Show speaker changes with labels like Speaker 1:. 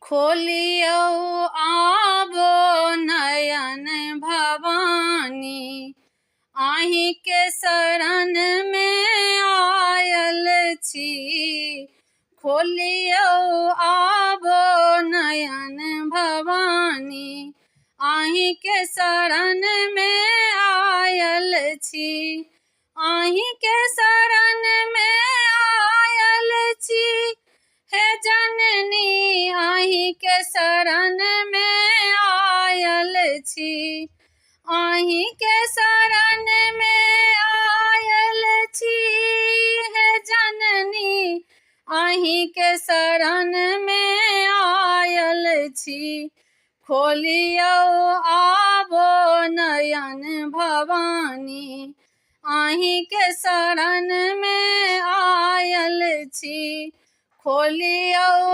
Speaker 1: खोलियो आबो नयन भवानी, आहि के शरण में आयल छी। खोलियो आबो नयन भवानी, आहि के शरण में आयल छी। आहि के शरण में आयल छी, हे जननी आहि के शरण में आयल छी। आहि के शरण में आयल छी, हे जननी आहि के शरण में आयल छी। खोलियो आबो नयन भवानी, आहि के शरण में आयल छी। खोलियो